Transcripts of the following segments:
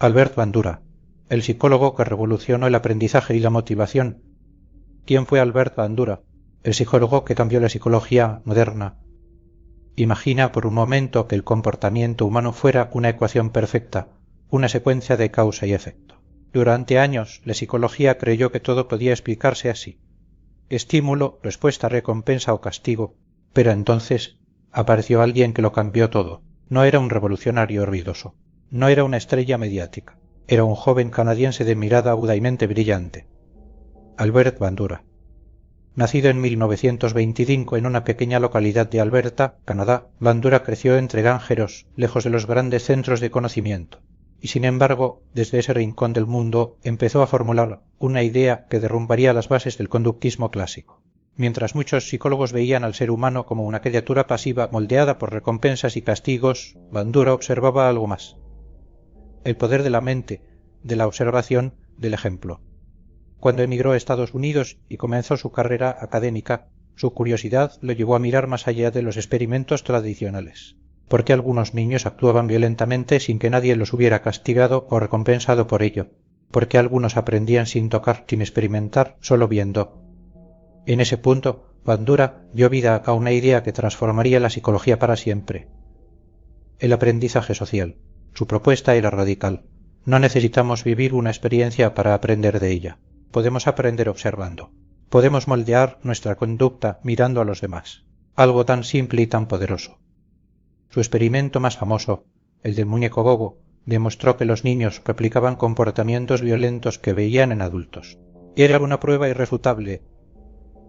Albert Bandura, el psicólogo que revolucionó el aprendizaje y la motivación. ¿Quién fue Albert Bandura, el psicólogo que cambió la psicología moderna? Imagina por un momento que el comportamiento humano fuera una ecuación perfecta, una secuencia de causa y efecto. Durante años la psicología creyó que todo podía explicarse así: estímulo, respuesta, recompensa o castigo, pero entonces apareció alguien que lo cambió todo. No era un revolucionario ruidoso, no era una estrella mediática, era un joven canadiense de mirada agudamente brillante. Albert Bandura. Nacido en 1925 en una pequeña localidad de Alberta, Canadá, Bandura creció entre granjeros, lejos de los grandes centros de conocimiento. Y sin embargo, desde ese rincón del mundo empezó a formular una idea que derrumbaría las bases del conductismo clásico. Mientras muchos psicólogos veían al ser humano como una criatura pasiva moldeada por recompensas y castigos, Bandura observaba algo más: el poder de la mente, de la observación, del ejemplo. Cuando emigró a Estados Unidos y comenzó su carrera académica, su curiosidad lo llevó a mirar más allá de los experimentos tradicionales. ¿Por qué algunos niños actuaban violentamente sin que nadie los hubiera castigado o recompensado por ello? ¿Por qué algunos aprendían sin tocar, sin experimentar, solo viendo? En ese punto, Bandura dio vida a una idea que transformaría la psicología para siempre: el aprendizaje social. Su propuesta era radical. No necesitamos vivir una experiencia para aprender de ella. Podemos aprender observando. Podemos moldear nuestra conducta mirando a los demás. Algo tan simple y tan poderoso. Su experimento más famoso, el del muñeco bobo, demostró que los niños replicaban comportamientos violentos que veían en adultos. Era una prueba irrefutable.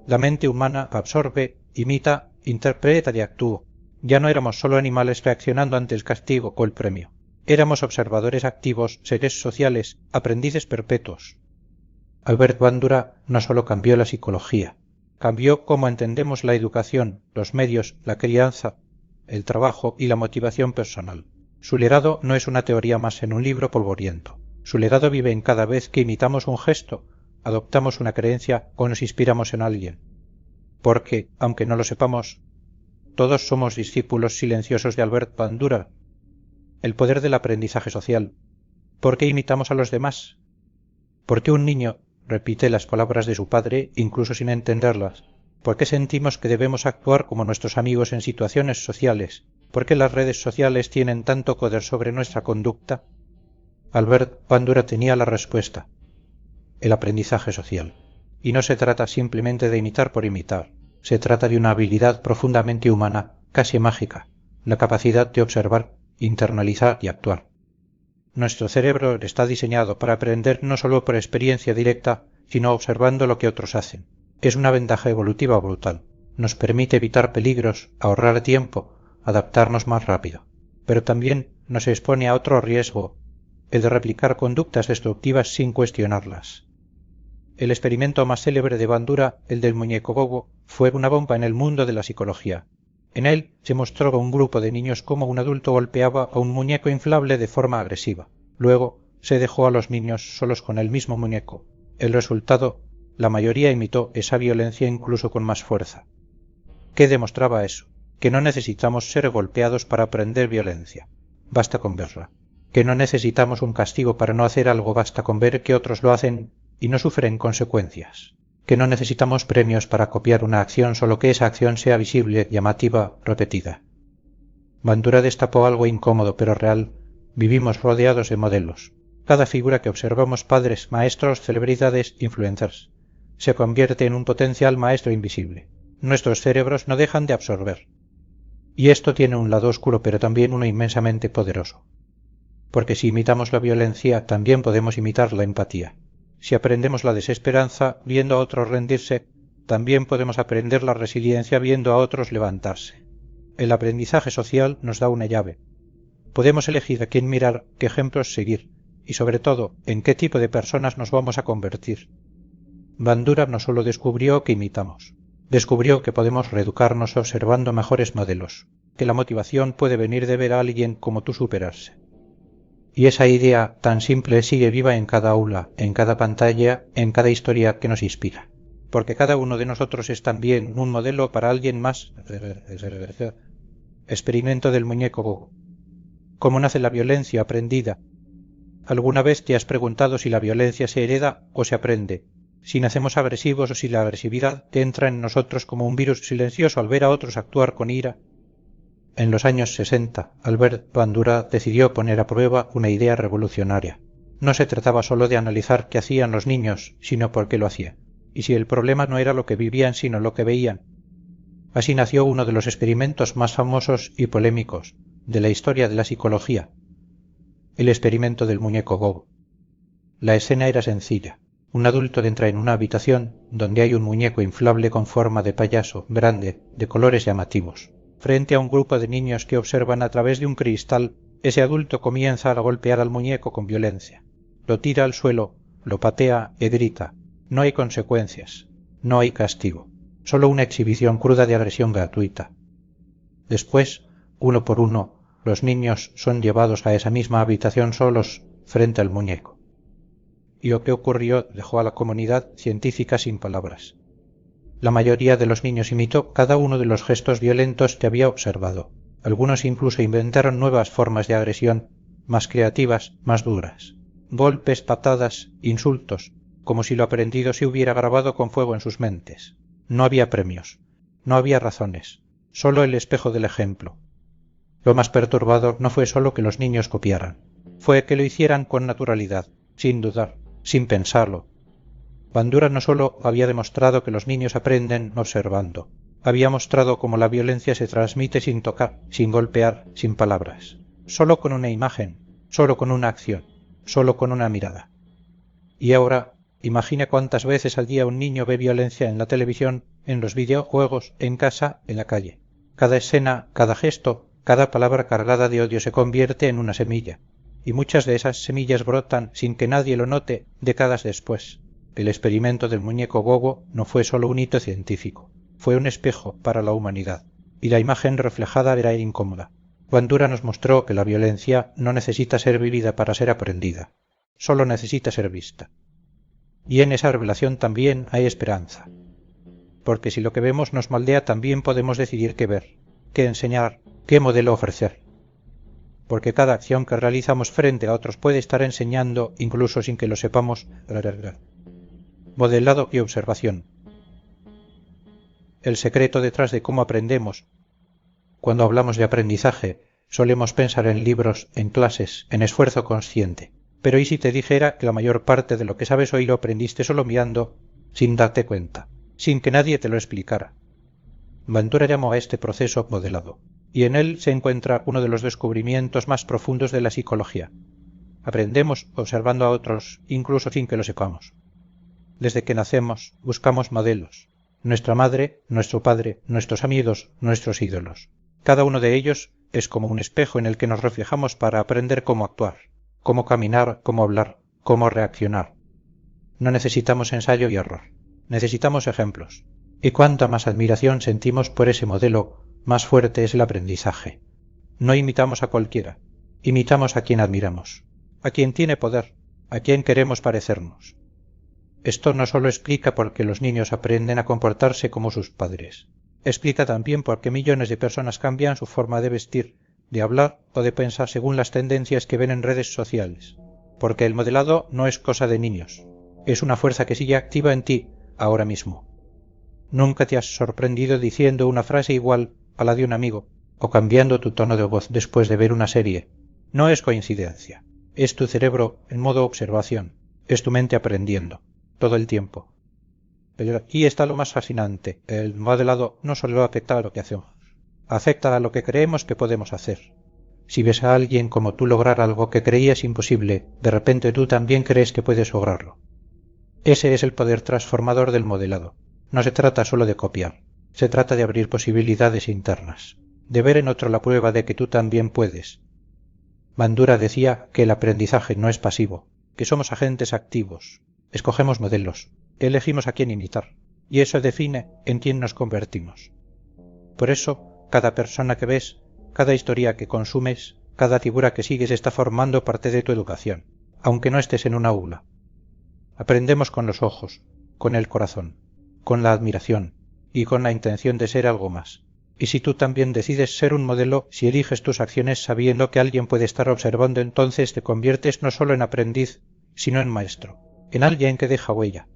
La mente humana absorbe, imita, interpreta y actúa. Ya no éramos solo animales reaccionando ante el castigo o el premio. Éramos observadores activos, seres sociales, aprendices perpetuos. Albert Bandura no solo cambió la psicología, cambió cómo entendemos la educación, los medios, la crianza, el trabajo y la motivación personal. Su legado no es una teoría más en un libro polvoriento. Su legado vive en cada vez que imitamos un gesto, adoptamos una creencia o nos inspiramos en alguien. Porque, aunque no lo sepamos, todos somos discípulos silenciosos de Albert Bandura. El poder del aprendizaje social. ¿Por qué imitamos a los demás? ¿Por qué un niño repite las palabras de su padre, incluso sin entenderlas? ¿Por qué sentimos que debemos actuar como nuestros amigos en situaciones sociales? ¿Por qué las redes sociales tienen tanto poder sobre nuestra conducta? Albert Bandura tenía la respuesta: el aprendizaje social. Y no se trata simplemente de imitar por imitar. Se trata de una habilidad profundamente humana, casi mágica: la capacidad de observar, internalizar y actuar. Nuestro cerebro está diseñado para aprender no solo por experiencia directa, sino observando lo que otros hacen. Es una ventaja evolutiva brutal. Nos permite evitar peligros, ahorrar tiempo, adaptarnos más rápido. Pero también nos expone a otro riesgo: el de replicar conductas destructivas sin cuestionarlas. El experimento más célebre de Bandura, el del muñeco bobo, fue una bomba en el mundo de la psicología. En él se mostró a un grupo de niños cómo un adulto golpeaba a un muñeco inflable de forma agresiva. Luego se dejó a los niños solos con el mismo muñeco. El resultado: la mayoría imitó esa violencia incluso con más fuerza. ¿Qué demostraba eso? Que no necesitamos ser golpeados para aprender violencia. Basta con verla. Que no necesitamos un castigo para no hacer algo, basta con ver que otros lo hacen y no sufren consecuencias. Que no necesitamos premios para copiar una acción, solo que esa acción sea visible, llamativa, repetida. Bandura destapó algo incómodo pero real. Vivimos rodeados de modelos. Cada figura que observamos, padres, maestros, celebridades, influencers, se convierte en un potencial maestro invisible. Nuestros cerebros no dejan de absorber. Y esto tiene un lado oscuro, pero también uno inmensamente poderoso. Porque si imitamos la violencia, también podemos imitar la empatía. Si aprendemos la desesperanza viendo a otros rendirse, también podemos aprender la resiliencia viendo a otros levantarse. El aprendizaje social nos da una llave. Podemos elegir a quién mirar, qué ejemplos seguir, y sobre todo, en qué tipo de personas nos vamos a convertir. Bandura no solo descubrió que imitamos, descubrió que podemos reeducarnos observando mejores modelos, que la motivación puede venir de ver a alguien como tú superarse. Y esa idea tan simple sigue viva en cada aula, en cada pantalla, en cada historia que nos inspira. Porque cada uno de nosotros es también un modelo para alguien más. Experimento del muñeco bobo. ¿Cómo nace la violencia aprendida? ¿Alguna vez te has preguntado si la violencia se hereda o se aprende? Si nacemos agresivos o si la agresividad te entra en nosotros como un virus silencioso al ver a otros actuar con ira. En los años 60, Albert Bandura decidió poner a prueba una idea revolucionaria. No se trataba solo de analizar qué hacían los niños, sino por qué lo hacían. Y si el problema no era lo que vivían, sino lo que veían. Así nació uno de los experimentos más famosos y polémicos de la historia de la psicología, el experimento del muñeco Gogo. La escena era sencilla. Un adulto entra en una habitación donde hay un muñeco inflable con forma de payaso, grande, de colores llamativos. Frente a un grupo de niños que observan a través de un cristal, ese adulto comienza a golpear al muñeco con violencia. Lo tira al suelo, lo patea y grita. No hay consecuencias, no hay castigo, solo una exhibición cruda de agresión gratuita. Después, uno por uno, los niños son llevados a esa misma habitación solos frente al muñeco. Y lo que ocurrió dejó a la comunidad científica sin palabras. La mayoría de los niños imitó cada uno de los gestos violentos que había observado. Algunos incluso inventaron nuevas formas de agresión, más creativas, más duras. Golpes, patadas, insultos, como si lo aprendido se hubiera grabado con fuego en sus mentes. No había premios, no había razones, solo el espejo del ejemplo. Lo más perturbador no fue solo que los niños copiaran, fue que lo hicieran con naturalidad, sin dudar, sin pensarlo. Bandura no solo había demostrado que los niños aprenden observando, había mostrado cómo la violencia se transmite sin tocar, sin golpear, sin palabras, solo con una imagen, solo con una acción, solo con una mirada. Y ahora, imagina cuántas veces al día un niño ve violencia en la televisión, en los videojuegos, en casa, en la calle. Cada escena, cada gesto, cada palabra cargada de odio se convierte en una semilla, y muchas de esas semillas brotan sin que nadie lo note décadas después. El experimento del muñeco Gogo no fue solo un hito científico, fue un espejo para la humanidad, y la imagen reflejada era incómoda. Bandura nos mostró que la violencia no necesita ser vivida para ser aprendida, solo necesita ser vista. Y en esa revelación también hay esperanza, porque si lo que vemos nos moldea también podemos decidir qué ver, qué enseñar, qué modelo ofrecer. Porque cada acción que realizamos frente a otros puede estar enseñando, incluso sin que lo sepamos, modelado y observación. El secreto detrás de cómo aprendemos. Cuando hablamos de aprendizaje, solemos pensar en libros, en clases, en esfuerzo consciente. Pero ¿y si te dijera que la mayor parte de lo que sabes hoy lo aprendiste solo mirando, sin darte cuenta, sin que nadie te lo explicara? Bandura llamó a este proceso modelado, y en él se encuentra uno de los descubrimientos más profundos de la psicología. Aprendemos observando a otros, incluso sin que lo sepamos. Desde que nacemos buscamos modelos. Nuestra madre, nuestro padre, nuestros amigos, nuestros ídolos. Cada uno de ellos es como un espejo en el que nos reflejamos para aprender cómo actuar, cómo caminar, cómo hablar, cómo reaccionar. No necesitamos ensayo y error. Necesitamos ejemplos. Y cuánta más admiración sentimos por ese modelo, más fuerte es el aprendizaje. No imitamos a cualquiera. Imitamos a quien admiramos, a quien tiene poder, a quien queremos parecernos. Esto no solo explica por qué los niños aprenden a comportarse como sus padres. Explica también por qué millones de personas cambian su forma de vestir, de hablar o de pensar según las tendencias que ven en redes sociales. Porque el modelado no es cosa de niños. Es una fuerza que sigue activa en ti, ahora mismo. Nunca te has sorprendido diciendo una frase igual a la de un amigo, o cambiando tu tono de voz después de ver una serie. No es coincidencia. Es tu cerebro en modo observación. Es tu mente aprendiendo. Todo el tiempo. Pero aquí está lo más fascinante. El modelado no solo afecta a lo que hacemos, afecta a lo que creemos que podemos hacer. Si ves a alguien como tú lograr algo que creías imposible, de repente tú también crees que puedes lograrlo. Ese es el poder transformador del modelado. No se trata solo de copiar, se trata de abrir posibilidades internas, de ver en otro la prueba de que tú también puedes. Bandura decía que el aprendizaje no es pasivo, que somos agentes activos. Escogemos modelos, elegimos a quién imitar, y eso define en quién nos convertimos. Por eso, cada persona que ves, cada historia que consumes, cada figura que sigues está formando parte de tu educación, aunque no estés en una aula. Aprendemos con los ojos, con el corazón, con la admiración y con la intención de ser algo más. Y si tú también decides ser un modelo, si eliges tus acciones sabiendo que alguien puede estar observando, entonces te conviertes no solo en aprendiz, sino en maestro, en alguien que deja huella.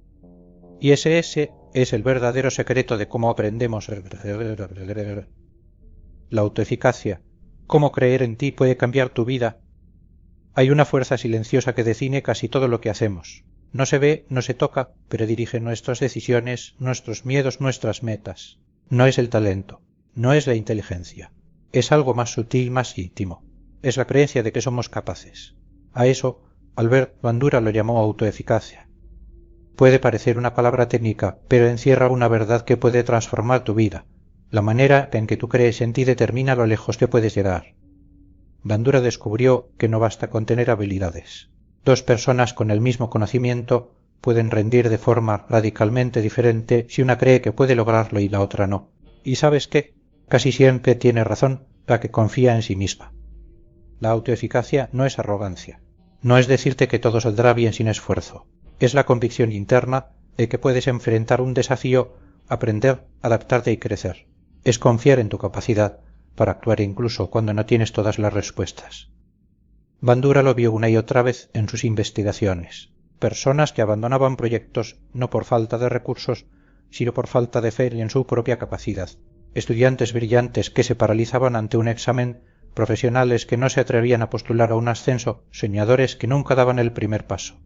Y ese es el verdadero secreto de cómo aprendemos. La autoeficacia, cómo creer en ti puede cambiar tu vida. Hay una fuerza silenciosa que define casi todo lo que hacemos. No se ve, no se toca, pero dirige nuestras decisiones, nuestros miedos, nuestras metas. No es el talento, no es la inteligencia. Es algo más sutil, más íntimo. Es la creencia de que somos capaces. A eso, Albert Bandura lo llamó autoeficacia. Puede parecer una palabra técnica, pero encierra una verdad que puede transformar tu vida. La manera en que tú crees en ti determina lo lejos que puedes llegar. Bandura descubrió que no basta con tener habilidades. Dos personas con el mismo conocimiento pueden rendir de forma radicalmente diferente si una cree que puede lograrlo y la otra no. ¿Y sabes qué? Casi siempre tiene razón la que confía en sí misma. La autoeficacia no es arrogancia. No es decirte que todo saldrá bien sin esfuerzo. Es la convicción interna de que puedes enfrentar un desafío, aprender, adaptarte y crecer. Es confiar en tu capacidad para actuar incluso cuando no tienes todas las respuestas. Bandura lo vio una y otra vez en sus investigaciones. Personas que abandonaban proyectos no por falta de recursos, sino por falta de fe en su propia capacidad. Estudiantes brillantes que se paralizaban ante un examen, profesionales que no se atrevían a postular a un ascenso, soñadores que nunca daban el primer paso.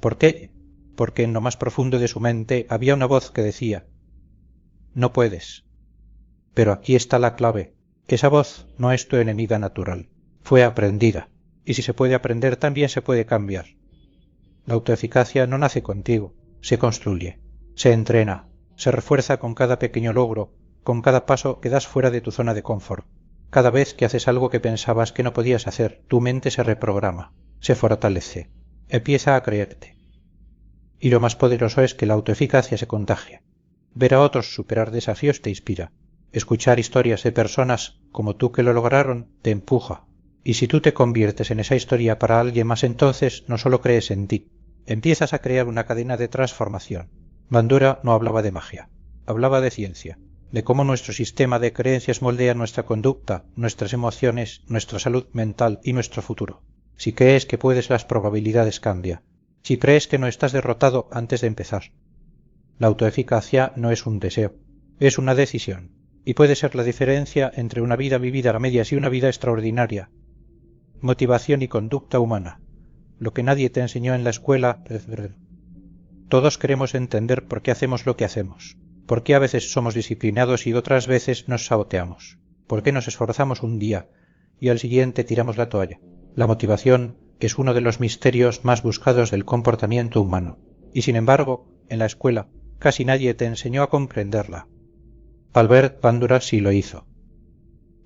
¿Por qué? Porque en lo más profundo de su mente había una voz que decía: no puedes. Pero aquí está la clave. Esa voz no es tu enemiga natural. Fue aprendida. Y si se puede aprender, también se puede cambiar. La autoeficacia no nace contigo, se construye, se entrena, se refuerza con cada pequeño logro, con cada paso que das fuera de tu zona de confort. Cada vez que haces algo que pensabas que no podías hacer, tu mente se reprograma, se fortalece, empieza a creerte. Y lo más poderoso es que la autoeficacia se contagia. Ver a otros superar desafíos te inspira. Escuchar historias de personas como tú que lo lograron te empuja. Y si tú te conviertes en esa historia para alguien más, entonces no solo crees en ti, empiezas a crear una cadena de transformación. Bandura no hablaba de magia, hablaba de ciencia, de cómo nuestro sistema de creencias moldea nuestra conducta, nuestras emociones, nuestra salud mental y nuestro futuro. Si crees que puedes, las probabilidades cambian. Si crees que no estás derrotado antes de empezar. La autoeficacia no es un deseo, es una decisión, y puede ser la diferencia entre una vida vivida a medias y una vida extraordinaria. Motivación y conducta humana. Lo que nadie te enseñó en la escuela. Todos queremos entender por qué hacemos lo que hacemos. Por qué a veces somos disciplinados y otras veces nos saboteamos. Por qué nos esforzamos un día y al siguiente tiramos la toalla. La motivación es uno de los misterios más buscados del comportamiento humano. Y sin embargo, en la escuela, casi nadie te enseñó a comprenderla. Albert Bandura sí lo hizo.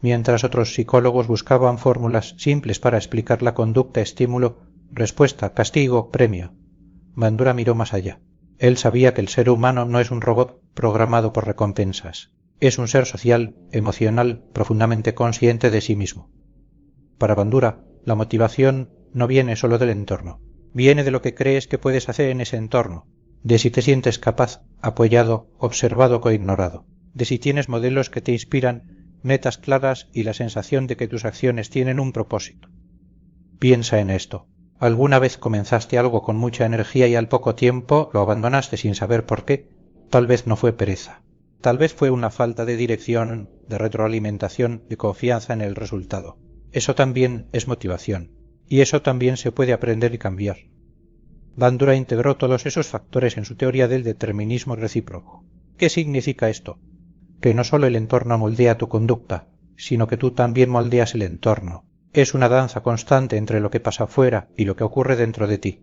Mientras otros psicólogos buscaban fórmulas simples para explicar la conducta, estímulo, respuesta, castigo, premio, Bandura miró más allá. Él sabía que el ser humano no es un robot programado por recompensas. Es un ser social, emocional, profundamente consciente de sí mismo. Para Bandura, la motivación no viene solo del entorno. Viene de lo que crees que puedes hacer en ese entorno, de si te sientes capaz, apoyado, observado o ignorado, de si tienes modelos que te inspiran, metas claras y la sensación de que tus acciones tienen un propósito. Piensa en esto. ¿Alguna vez comenzaste algo con mucha energía y al poco tiempo lo abandonaste sin saber por qué? Tal vez no fue pereza. Tal vez fue una falta de dirección, de retroalimentación, de confianza en el resultado. Eso también es motivación. Y eso también se puede aprender y cambiar. Bandura integró todos esos factores en su teoría del determinismo recíproco. ¿Qué significa esto? Que no solo el entorno moldea tu conducta, sino que tú también moldeas el entorno. Es una danza constante entre lo que pasa fuera y lo que ocurre dentro de ti.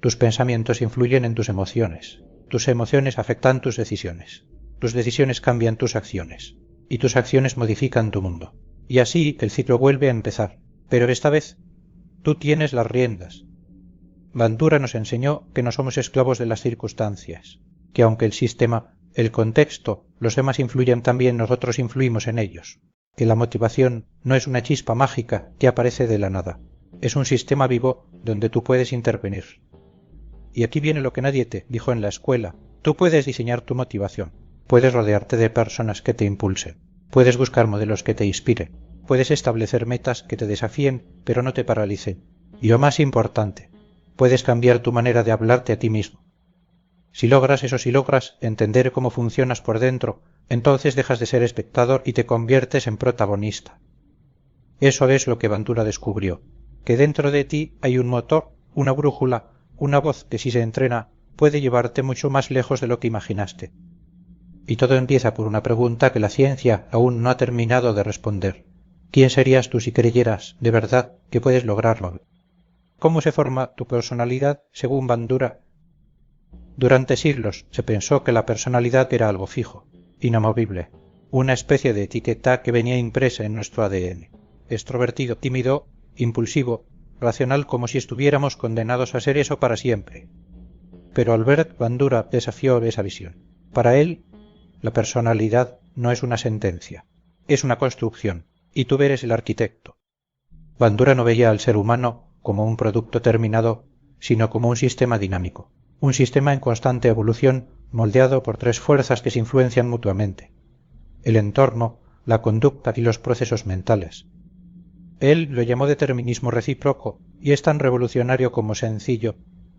Tus pensamientos influyen en tus emociones afectan tus decisiones cambian tus acciones, y tus acciones modifican tu mundo. Y así el ciclo vuelve a empezar, pero esta vez tú tienes las riendas. Bandura nos enseñó que no somos esclavos de las circunstancias, que aunque el sistema, el contexto, los demás influyen también, nosotros influimos en ellos, que la motivación no es una chispa mágica que aparece de la nada, es un sistema vivo donde tú puedes intervenir. Y aquí viene lo que nadie te dijo en la escuela: tú puedes diseñar tu motivación, puedes rodearte de personas que te impulsen. Puedes buscar modelos que te inspiren. Puedes establecer metas que te desafíen pero no te paralicen. Y lo más importante, puedes cambiar tu manera de hablarte a ti mismo. Si logras entender cómo funcionas por dentro, entonces dejas de ser espectador y te conviertes en protagonista. Eso es lo que Bandura descubrió, que dentro de ti hay un motor, una brújula, una voz que si se entrena puede llevarte mucho más lejos de lo que imaginaste. Y todo empieza por una pregunta que la ciencia aún no ha terminado de responder. ¿Quién serías tú si creyeras, de verdad, que puedes lograrlo? ¿Cómo se forma tu personalidad según Bandura? Durante siglos se pensó que la personalidad era algo fijo, inamovible, una especie de etiqueta que venía impresa en nuestro ADN. Extrovertido, tímido, impulsivo, racional, como si estuviéramos condenados a ser eso para siempre. Pero Albert Bandura desafió esa visión. Para él, la personalidad no es una sentencia, es una construcción, y tú eres el arquitecto. Bandura no veía al ser humano como un producto terminado, sino como un sistema dinámico, un sistema en constante evolución moldeado por tres fuerzas que se influencian mutuamente: el entorno, la conducta y los procesos mentales. Él lo llamó determinismo recíproco y es tan revolucionario como sencillo.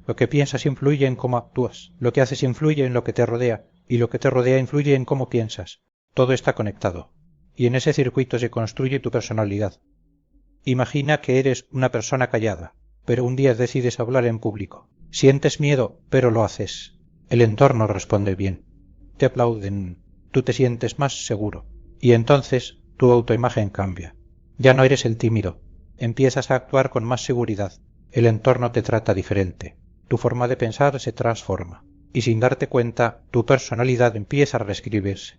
Lo que piensas influye en cómo actúas, lo que haces influye en lo que te rodea, y lo que te rodea influye en cómo piensas. Todo está conectado, y en ese circuito se construye tu personalidad. Imagina que eres una persona callada, pero un día decides hablar en público. Sientes miedo, pero lo haces. El entorno responde bien. Te aplauden, tú te sientes más seguro, y entonces tu autoimagen cambia. Ya no eres el tímido, empiezas a actuar con más seguridad, el entorno te trata diferente, tu forma de pensar se transforma, y sin darte cuenta, tu personalidad empieza a reescribirse.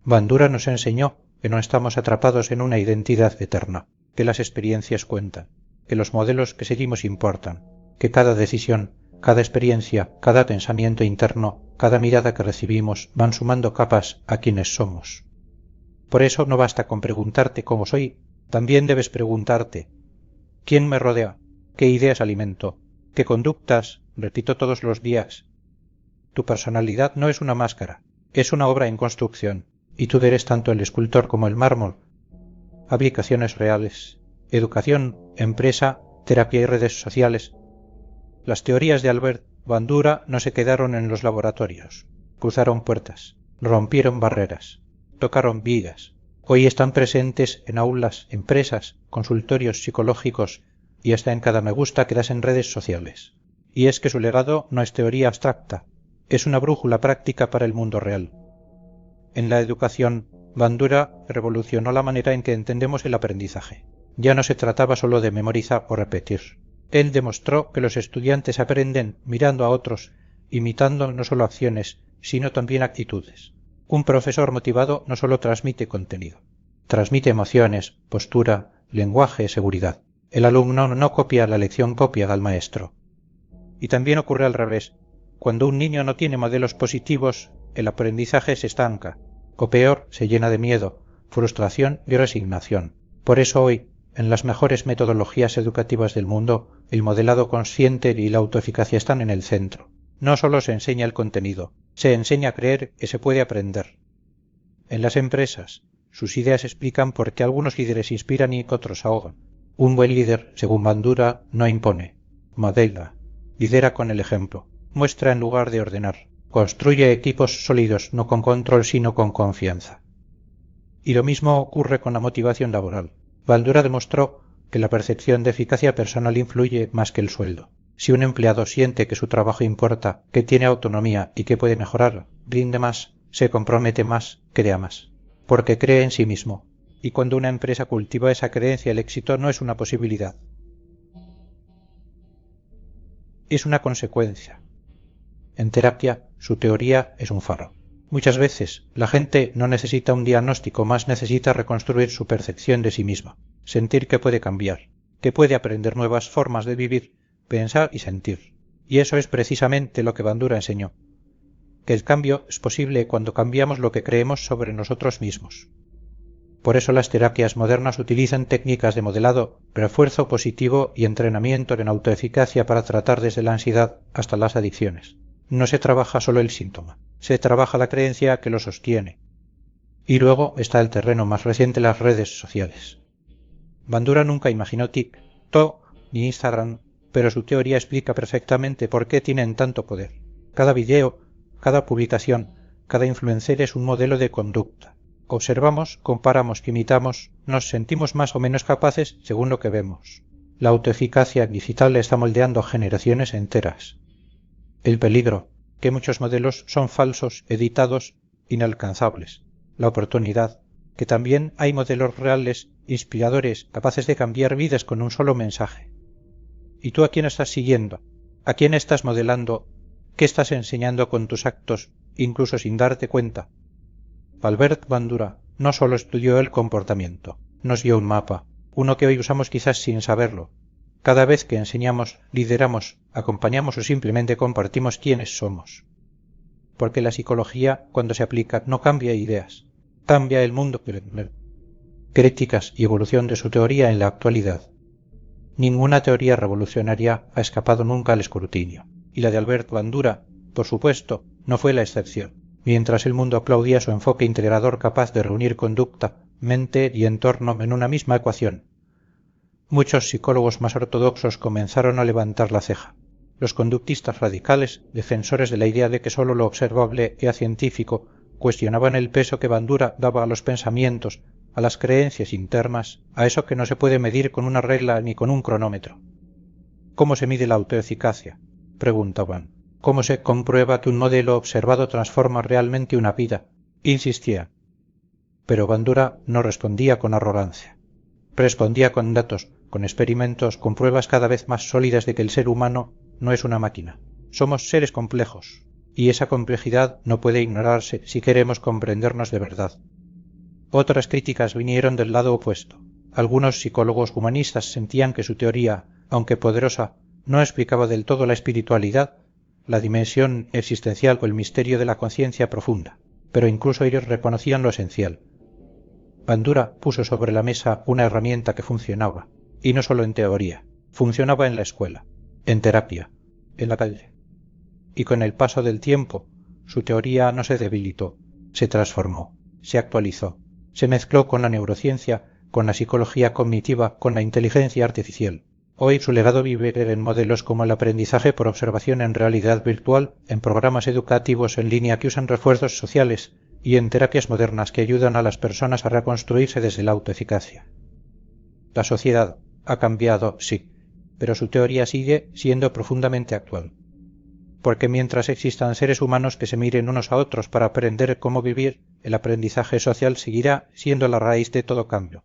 Bandura nos enseñó que no estamos atrapados en una identidad eterna, que las experiencias cuentan, que los modelos que seguimos importan, que cada decisión, cada experiencia, cada pensamiento interno, cada mirada que recibimos van sumando capas a quienes somos. Por eso no basta con preguntarte cómo soy, también debes preguntarte: ¿quién me rodea? ¿Qué ideas alimento? ¿Qué conductas repito todos los días? Tu personalidad no es una máscara, es una obra en construcción, y tú eres tanto el escultor como el mármol. Aplicaciones reales, educación, empresa, terapia y redes sociales. Las teorías de Albert Bandura no se quedaron en los laboratorios, cruzaron puertas, rompieron barreras, tocaron vidas. Hoy están presentes en aulas, empresas, consultorios psicológicos y hasta en cada me gusta que das en redes sociales. Y es que su legado no es teoría abstracta, es una brújula práctica para el mundo real. En la educación, Bandura revolucionó la manera en que entendemos el aprendizaje. Ya no se trataba solo de memorizar o repetir. Él demostró que los estudiantes aprenden mirando a otros, imitando no solo acciones, sino también actitudes. Un profesor motivado no solo transmite contenido, transmite emociones, postura, lenguaje, seguridad. El alumno no copia la lección, copia al maestro. Y también ocurre al revés. Cuando un niño no tiene modelos positivos, el aprendizaje se estanca, o peor, se llena de miedo, frustración y resignación. Por eso hoy, en las mejores metodologías educativas del mundo, el modelado consciente y la autoeficacia están en el centro. No solo se enseña el contenido, se enseña a creer que se puede aprender. En las empresas, sus ideas explican por qué algunos líderes inspiran y otros ahogan. Un buen líder, según Bandura, no impone, modela, lidera con el ejemplo, muestra en lugar de ordenar, construye equipos sólidos no con control sino con confianza. Y lo mismo ocurre con la motivación laboral. Bandura demostró que la percepción de eficacia personal influye más que el sueldo. Si un empleado siente que su trabajo importa, que tiene autonomía y que puede mejorar, rinde más, se compromete más, crea más, porque cree en sí mismo. Y cuando una empresa cultiva esa creencia, el éxito no es una posibilidad, es una consecuencia. En terapia, su teoría es un faro. Muchas veces, la gente no necesita un diagnóstico, más necesita reconstruir su percepción de sí misma, sentir que puede cambiar, que puede aprender nuevas formas de vivir, pensar y sentir. Y eso es precisamente lo que Bandura enseñó, que el cambio es posible cuando cambiamos lo que creemos sobre nosotros mismos. Por eso las terapias modernas utilizan técnicas de modelado, refuerzo positivo y entrenamiento en autoeficacia para tratar desde la ansiedad hasta las adicciones. No se trabaja solo el síntoma, se trabaja la creencia que lo sostiene. Y luego está el terreno más reciente, las redes sociales. Bandura nunca imaginó TikTok ni Instagram, pero su teoría explica perfectamente por qué tienen tanto poder. Cada video, cada publicación, cada influencer es un modelo de conducta. Observamos, comparamos, imitamos, nos sentimos más o menos capaces según lo que vemos. La autoeficacia digital está moldeando generaciones enteras. El peligro, que muchos modelos son falsos, editados, inalcanzables. La oportunidad, que también hay modelos reales, inspiradores, capaces de cambiar vidas con un solo mensaje. ¿Y tú a quién estás siguiendo? ¿A quién estás modelando? ¿Qué estás enseñando con tus actos, incluso sin darte cuenta? Albert Bandura no solo estudió el comportamiento, nos dio un mapa, uno que hoy usamos quizás sin saberlo. Cada vez que enseñamos, lideramos, acompañamos o simplemente compartimos quiénes somos. Porque la psicología, cuando se aplica, no cambia ideas, cambia el mundo. Críticas y evolución de su teoría en la actualidad. Ninguna teoría revolucionaria ha escapado nunca al escrutinio, y la de Albert Bandura, por supuesto, no fue la excepción. Mientras el mundo aplaudía su enfoque integrador capaz de reunir conducta, mente y entorno en una misma ecuación, muchos psicólogos más ortodoxos comenzaron a levantar la ceja. Los conductistas radicales, defensores de la idea de que sólo lo observable era científico, cuestionaban el peso que Bandura daba a los pensamientos, a las creencias internas, a eso que no se puede medir con una regla ni con un cronómetro. ¿Cómo se mide la autoeficacia?, preguntaban. ¿Cómo se comprueba que un modelo observado transforma realmente una vida? Insistía. Pero Bandura no respondía con arrogancia. Respondía con datos, con experimentos, con pruebas cada vez más sólidas de que el ser humano no es una máquina. Somos seres complejos, y esa complejidad no puede ignorarse si queremos comprendernos de verdad. Otras críticas vinieron del lado opuesto. Algunos psicólogos humanistas sentían que su teoría, aunque poderosa, no explicaba del todo la espiritualidad, la dimensión existencial o el misterio de la conciencia profunda, pero incluso ellos reconocían lo esencial. Bandura puso sobre la mesa una herramienta que funcionaba, y no solo en teoría, funcionaba en la escuela, en terapia, en la calle. Y con el paso del tiempo, su teoría no se debilitó, se transformó, se actualizó, se mezcló con la neurociencia, con la psicología cognitiva, con la inteligencia artificial. Hoy su legado vive en modelos como el aprendizaje por observación en realidad virtual, en programas educativos en línea que usan refuerzos sociales y en terapias modernas que ayudan a las personas a reconstruirse desde la autoeficacia. La sociedad ha cambiado, sí, pero su teoría sigue siendo profundamente actual. Porque mientras existan seres humanos que se miren unos a otros para aprender cómo vivir, el aprendizaje social seguirá siendo la raíz de todo cambio.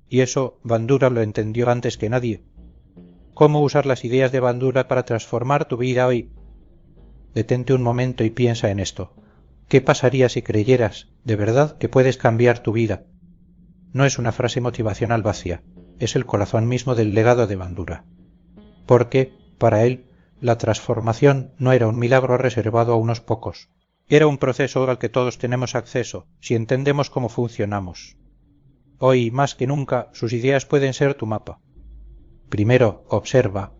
Y eso Bandura lo entendió antes que nadie. ¿Cómo usar las ideas de Bandura para transformar tu vida hoy? Detente un momento y piensa en esto. ¿Qué pasaría si creyeras, de verdad, que puedes cambiar tu vida? No es una frase motivacional vacía, es el corazón mismo del legado de Bandura. Porque, para él, la transformación no era un milagro reservado a unos pocos. Era un proceso al que todos tenemos acceso, si entendemos cómo funcionamos. Hoy, más que nunca, sus ideas pueden ser tu mapa. Primero, observa.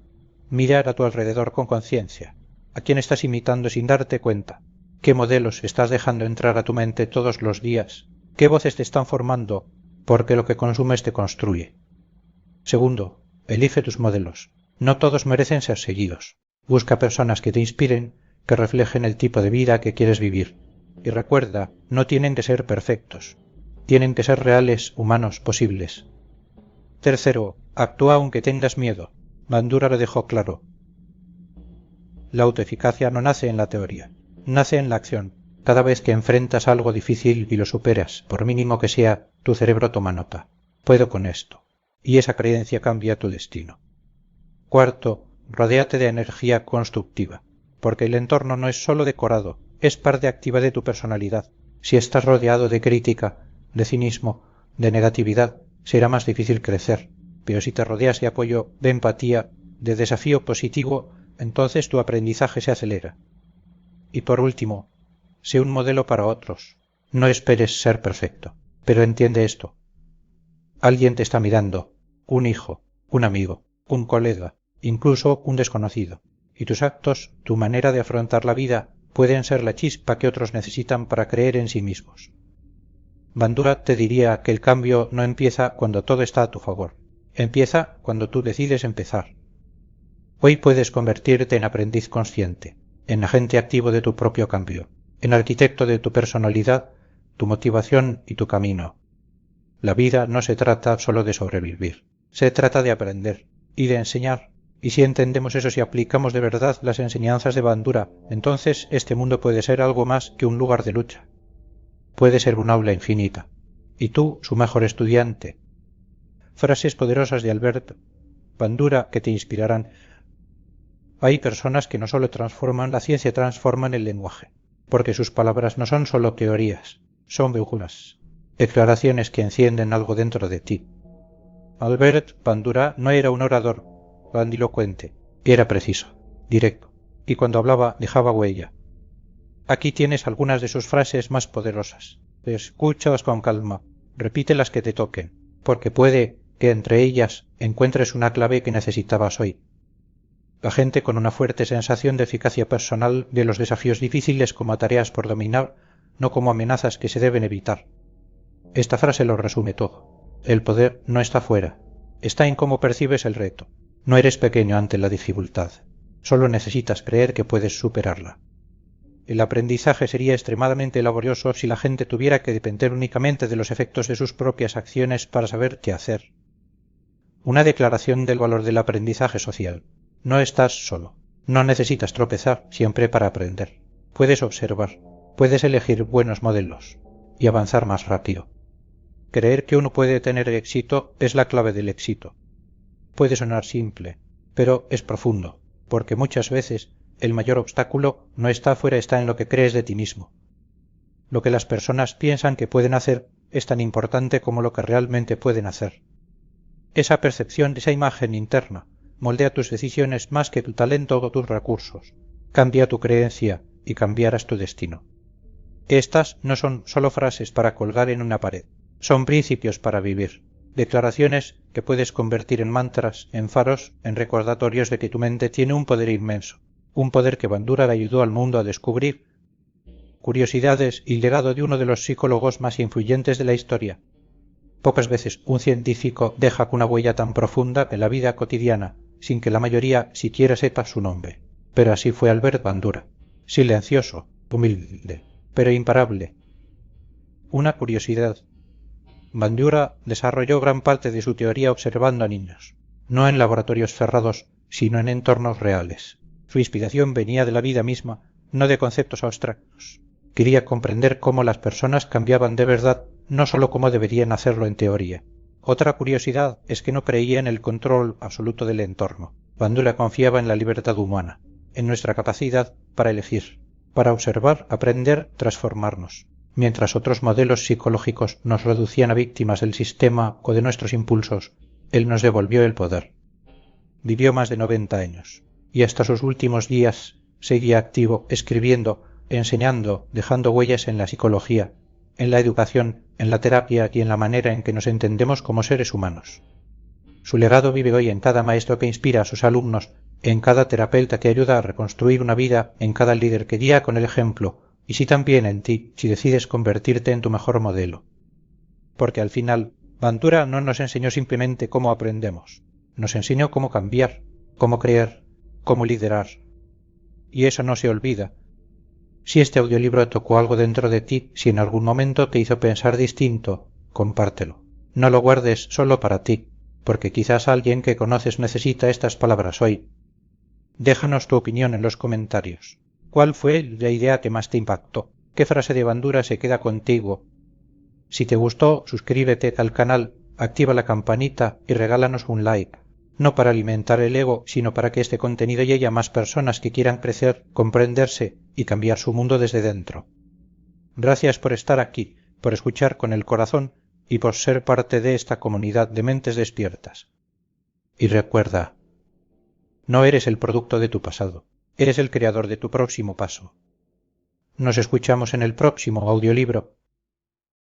Mirar a tu alrededor con conciencia. ¿A quién estás imitando sin darte cuenta? ¿Qué modelos estás dejando entrar a tu mente todos los días? ¿Qué voces te están formando? Porque lo que consumes te construye. Segundo, elige tus modelos. No todos merecen ser seguidos. Busca personas que te inspiren, que reflejen el tipo de vida que quieres vivir. Y recuerda, no tienen que ser perfectos. Tienen que ser reales, humanos, posibles. Tercero, actúa aunque tengas miedo. Bandura lo dejó claro. La autoeficacia no nace en la teoría, nace en la acción. Cada vez que enfrentas algo difícil y lo superas, por mínimo que sea, tu cerebro toma nota. Puedo con esto. Y esa creencia cambia tu destino. Cuarto, rodéate de energía constructiva, porque el entorno no es solo decorado, es parte activa de tu personalidad. Si estás rodeado de crítica, de cinismo, de negatividad, será más difícil crecer, pero si te rodeas de apoyo, de empatía, de desafío positivo, entonces tu aprendizaje se acelera. Y por último, sé un modelo para otros. No esperes ser perfecto, pero entiende esto. Alguien te está mirando, un hijo, un amigo, un colega, incluso un desconocido, y tus actos, tu manera de afrontar la vida, pueden ser la chispa que otros necesitan para creer en sí mismos. Bandura te diría que el cambio no empieza cuando todo está a tu favor. Empieza cuando tú decides empezar. Hoy puedes convertirte en aprendiz consciente, en agente activo de tu propio cambio, en arquitecto de tu personalidad, tu motivación y tu camino. La vida no se trata solo de sobrevivir, se trata de aprender y de enseñar. Y si entendemos eso, si aplicamos de verdad las enseñanzas de Bandura, entonces este mundo puede ser algo más que un lugar de lucha. Puede ser un aula infinita. Y tú, su mejor estudiante. Frases poderosas de Albert Bandura que te inspirarán. Hay personas que no solo transforman la ciencia, transforman el lenguaje, porque sus palabras no son solo teorías, son brújulas, declaraciones que encienden algo dentro de ti. Albert Bandura no era un orador grandilocuente, era preciso, directo, y cuando hablaba dejaba huella. Aquí tienes algunas de sus frases más poderosas. Escúchalas con calma, repite las que te toquen, porque puede que entre ellas encuentres una clave que necesitabas hoy. La gente con una fuerte sensación de eficacia personal ve los desafíos difíciles como tareas por dominar, no como amenazas que se deben evitar. Esta frase lo resume todo. El poder no está fuera, está en cómo percibes el reto. No eres pequeño ante la dificultad, solo necesitas creer que puedes superarla. El aprendizaje sería extremadamente laborioso si la gente tuviera que depender únicamente de los efectos de sus propias acciones para saber qué hacer. Una declaración del valor del aprendizaje social. No estás solo. No necesitas tropezar siempre para aprender. Puedes observar, puedes elegir buenos modelos y avanzar más rápido. Creer que uno puede tener éxito es la clave del éxito. Puede sonar simple, pero es profundo, porque muchas veces el mayor obstáculo no está afuera, está en lo que crees de ti mismo. Lo que las personas piensan que pueden hacer es tan importante como lo que realmente pueden hacer. Esa percepción, esa imagen interna, moldea tus decisiones más que tu talento o tus recursos. Cambia tu creencia y cambiarás tu destino. Estas no son solo frases para colgar en una pared, son principios para vivir, declaraciones que puedes convertir en mantras, en faros, en recordatorios de que tu mente tiene un poder inmenso, un poder que Bandura le ayudó al mundo a descubrir. Curiosidades y legado de uno de los psicólogos más influyentes de la historia. Pocas veces un científico deja una huella tan profunda en la vida cotidiana, sin que la mayoría siquiera sepa su nombre. Pero así fue Albert Bandura. Silencioso, humilde, pero imparable. Una curiosidad. Bandura desarrolló gran parte de su teoría observando a niños, no en laboratorios cerrados, sino en entornos reales. Su inspiración venía de la vida misma, no de conceptos abstractos. Quería comprender cómo las personas cambiaban de verdad, no solo cómo deberían hacerlo en teoría. Otra curiosidad es que no creía en el control absoluto del entorno. Bandura confiaba en la libertad humana, en nuestra capacidad para elegir, para observar, aprender, transformarnos, mientras otros modelos psicológicos nos reducían a víctimas del sistema o de nuestros impulsos. Él nos devolvió el poder. Vivió más de 90 años, y hasta sus últimos días seguía activo, escribiendo, enseñando, dejando huellas en la psicología, en la educación, en la terapia y en la manera en que nos entendemos como seres humanos. Su legado vive hoy en cada maestro que inspira a sus alumnos, en cada terapeuta que ayuda a reconstruir una vida, en cada líder que guía con el ejemplo, y sí también en ti, si decides convertirte en tu mejor modelo. Porque al final, Bandura no nos enseñó simplemente cómo aprendemos, nos enseñó cómo cambiar, cómo creer, cómo liderar. Y eso no se olvida. Si este audiolibro tocó algo dentro de ti, si en algún momento te hizo pensar distinto, compártelo. No lo guardes solo para ti, porque quizás alguien que conoces necesita estas palabras hoy. Déjanos tu opinión en los comentarios. ¿Cuál fue la idea que más te impactó? ¿Qué frase de Bandura se queda contigo? Si te gustó, suscríbete al canal, activa la campanita y regálanos un like. No para alimentar el ego, sino para que este contenido llegue a más personas que quieran crecer, comprenderse y cambiar su mundo desde dentro. Gracias por estar aquí, por escuchar con el corazón y por ser parte de esta comunidad de mentes despiertas. Y recuerda, no eres el producto de tu pasado, eres el creador de tu próximo paso. Nos escuchamos en el próximo audiolibro.